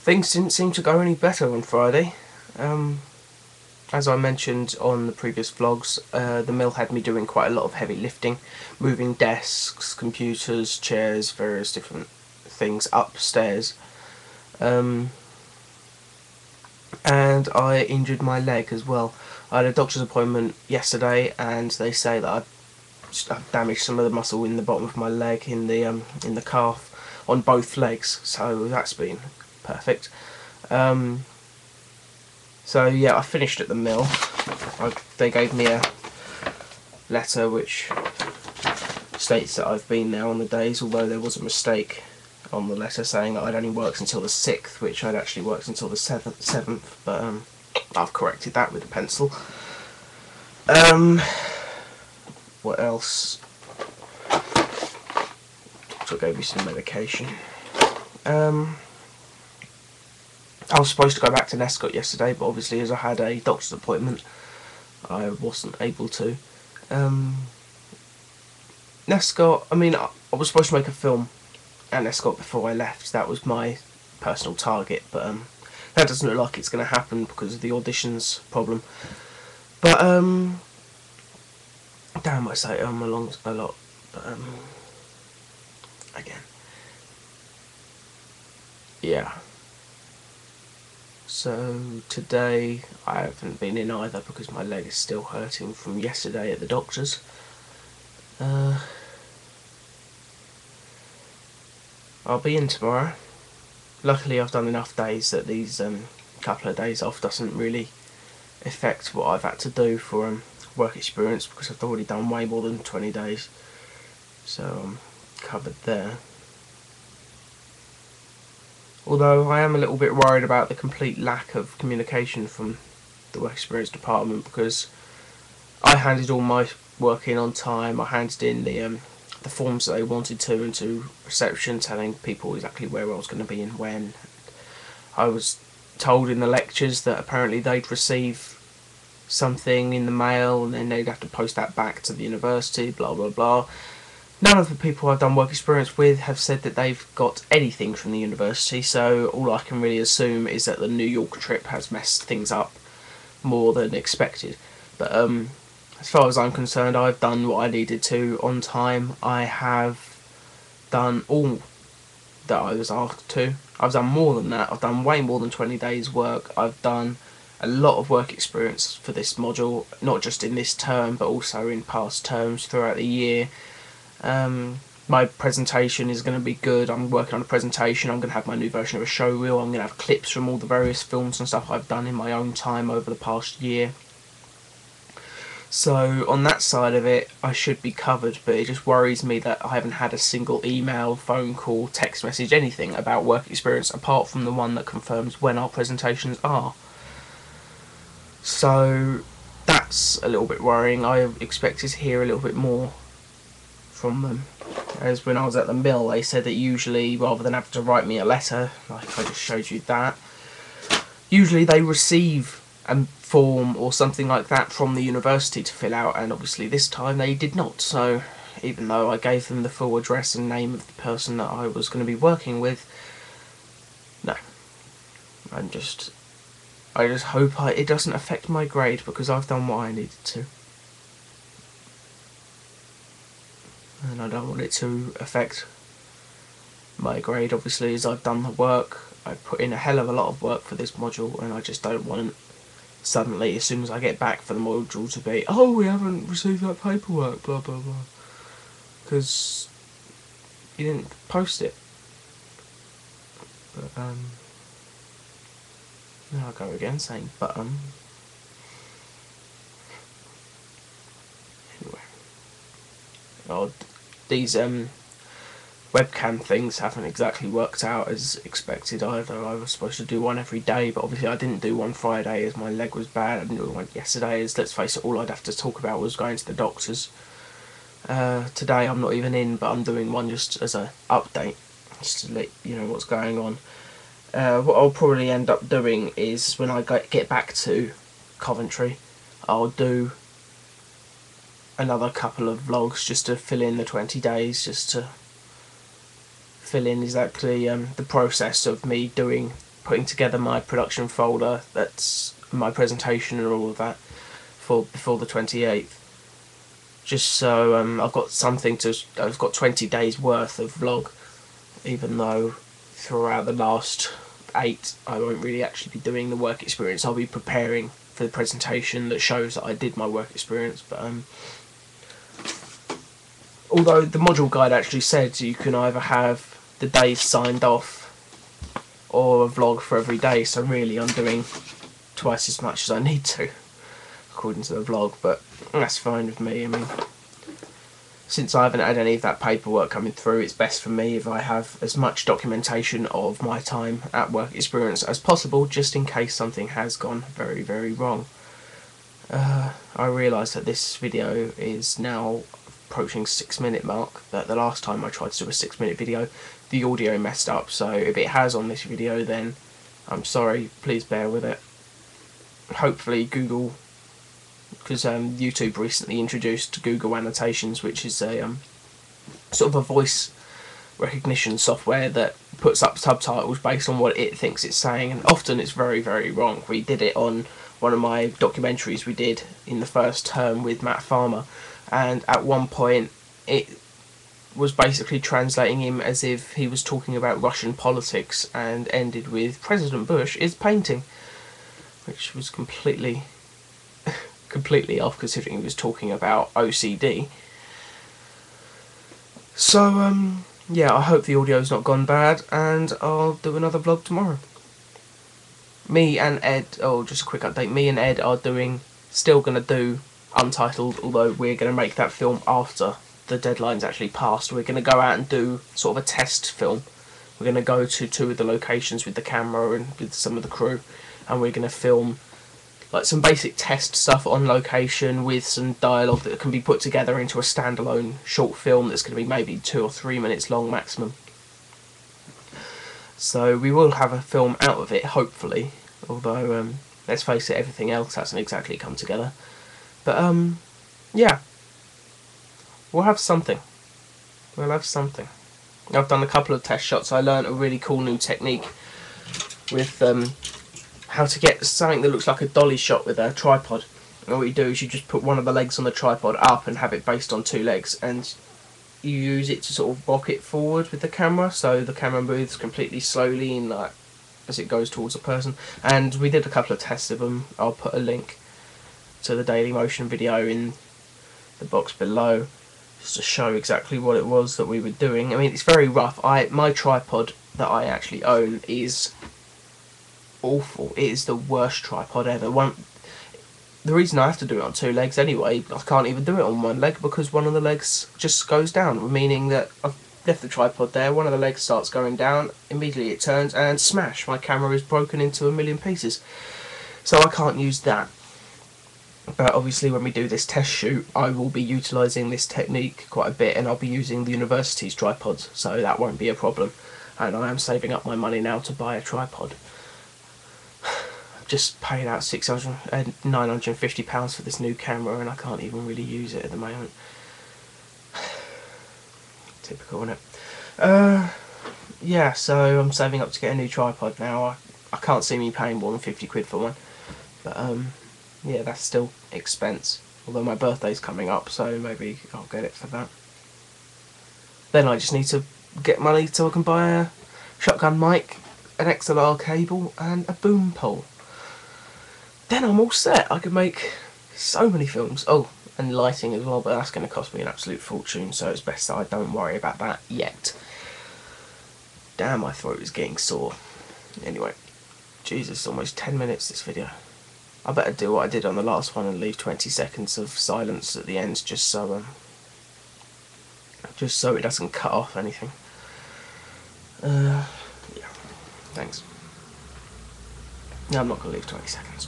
things didn't seem to go any better on Friday. As I mentioned on the previous vlogs, the mill had me doing quite a lot of heavy lifting, moving desks, computers, chairs, various different things upstairs. And I injured my leg as well. I had a doctor's appointment yesterday, and they say that I've damaged some of the muscle in the bottom of my leg, in the calf, on both legs. So that's been perfect. So yeah, I finished at the mill. They gave me a letter which states that I've been there on the days, although there was a mistake on the letter saying that I'd only worked until the 6th, which I'd actually worked until the 7th, but I've corrected that with a pencil. What else? So I gave me some medication. I was supposed to go back to Nescott yesterday, but obviously as I had a doctor's appointment, I wasn't able to. Nescott, I mean, I was supposed to make a film at Nescott before I left. That was my personal target, but that doesn't look like it's going to happen because of the auditions problem. But, damn, I say along a lot, but, again, yeah. So today I haven't been in either because my leg is still hurting from yesterday at the doctor's. I'll be in tomorrow. Luckily I've done enough days that these couple of days off doesn't really affect what I've had to do for work experience, because I've already done way more than 20 days. So I'm covered there. Although I am a little bit worried about the complete lack of communication from the work experience department, because I handed all my work in on time. I handed in the forms that they wanted to into reception, telling people exactly where I was going to be and when. I was told in the lectures that apparently they'd receive something in the mail and then they'd have to post that back to the university, blah blah blah. None of the people I've done work experience with have said that they've got anything from the university, so all I can really assume is that the New York trip has messed things up more than expected. But as far as I'm concerned, I've done what I needed to on time. I have done all that I was asked to. I've done more than that. I've done way more than 20 days work. I've done a lot of work experience for this module, not just in this term but also in past terms throughout the year. My presentation is going to be good. I'm working on a presentation. I'm going to have my new version of a show reel. I'm going to have clips from all the various films and stuff I've done in my own time over the past year. So on that side of it, I should be covered, but it just worries me that I haven't had a single email, phone call, text message, anything about work experience apart from the one that confirms when our presentations are. So that's a little bit worrying. I expected to hear a little bit more from them. As when I was at the mill, they said that usually, rather than have to write me a letter, like I just showed you that, usually they receive a form or something like that from the university to fill out, and obviously this time they did not. So even though I gave them the full address and name of the person that I was going to be working with, no. I just hope it doesn't affect my grade, because I've done what I needed to. And I don't want it to affect my grade, obviously, as I've done the work. I've put in a hell of a lot of work for this module, and I just don't want suddenly, as soon as I get back for the module, to be, oh, we haven't received that paperwork, blah blah blah, because you didn't post it. But now I'll go again saying but anyway. Oh, these webcam things haven't exactly worked out as expected either. I was supposed to do one every day, but obviously I didn't do one Friday as my leg was bad. I didn't do one yesterday as, let's face it, all I'd have to talk about was going to the doctor's. Today I'm not even in, but I'm doing one just as an update, just to let you know what's going on. What I'll probably end up doing is, when I get back to Coventry, I'll do another couple of vlogs just to fill in the 20 days, just to fill in exactly the process of me doing putting together my production folder, that's my presentation and all of that, for before the 28th. Just so I've got something to. I've got 20 days worth of vlog, even though throughout the last 8 I won't really actually be doing the work experience. I'll be preparing for the presentation that shows that I did my work experience. But although the module guide actually said you can either have the days signed off or a vlog for every day, so really I'm doing twice as much as I need to according to the vlog, but that's fine with me. I mean, since I haven't had any of that paperwork coming through, it's best for me if I have as much documentation of my time at work experience as possible, just in case something has gone very, very wrong. I realise that this video is now approaching 6-minute mark, that the last time I tried to do a 6-minute video the audio messed up, so if it has on this video then I'm sorry, please bear with it. Hopefully Google, because YouTube recently introduced Google Annotations, which is a sort of a voice recognition software that puts up subtitles based on what it thinks it's saying, and often it's very, very wrong. We did it on one of my documentaries we did in the first term with Matt Farmer, and at one point it was basically translating him as if he was talking about Russian politics and ended with "President Bush is painting," which was completely off, considering he was talking about OCD. So yeah, I hope the audio's not gone bad, and I'll do another vlog tomorrow. Me and Ed, just a quick update, me and Ed are still going to do Untitled, although we're going to make that film after the deadline's actually passed. We're going to go out and do sort of a test film. We're going to go to 2 of the locations with the camera and with some of the crew, and we're going to film like some basic test stuff on location with some dialogue that can be put together into a standalone short film that's going to be maybe 2 or 3 minutes long maximum. So we will have a film out of it, hopefully, although let's face it, everything else hasn't exactly come together. But yeah, we'll have something. We'll have something. I've done a couple of test shots. I learned a really cool new technique with how to get something that looks like a dolly shot with a tripod. And what you do is you just put one of the legs on the tripod up and have it based on 2 legs, and you use it to sort of rock it forward with the camera, so the camera moves completely slowly in, like, as it goes towards a person. And we did a couple of tests of them. I'll put a link to the Daily Motion video in the box below, just to show exactly what it was that we were doing. I mean, it's very rough. My tripod that I actually own is awful. It is the worst tripod ever. The reason I have to do it on 2 legs anyway, I can't even do it on 1 leg because one of the legs just goes down, meaning that I've left the tripod there, one of the legs starts going down, immediately it turns and smash, my camera is broken into a million pieces. So I can't use that. But obviously when we do this test shoot, I will be utilising this technique quite a bit, and I'll be using the university's tripods, so that won't be a problem. And I am saving up my money now to buy a tripod. I've just paid out £950 for this new camera, and I can't even really use it at the moment. Typical, isn't it? Yeah, so I'm saving up to get a new tripod now. I can't see me paying more than 50 quid for one. But yeah, that's still expense. Although my birthday's coming up, so maybe I'll get it for that. Then I just need to get money so I can buy a shotgun mic, an XLR cable, and a boom pole. Then I'm all set. I can make so many films. Oh, and lighting as well, but that's going to cost me an absolute fortune, so it's best that I don't worry about that yet. Damn, my throat is getting sore. Anyway, Jesus, almost 10 minutes this video. I better do what I did on the last one and leave 20 seconds of silence at the end, just so it doesn't cut off anything. Yeah, thanks. No, I'm not going to leave 20 seconds.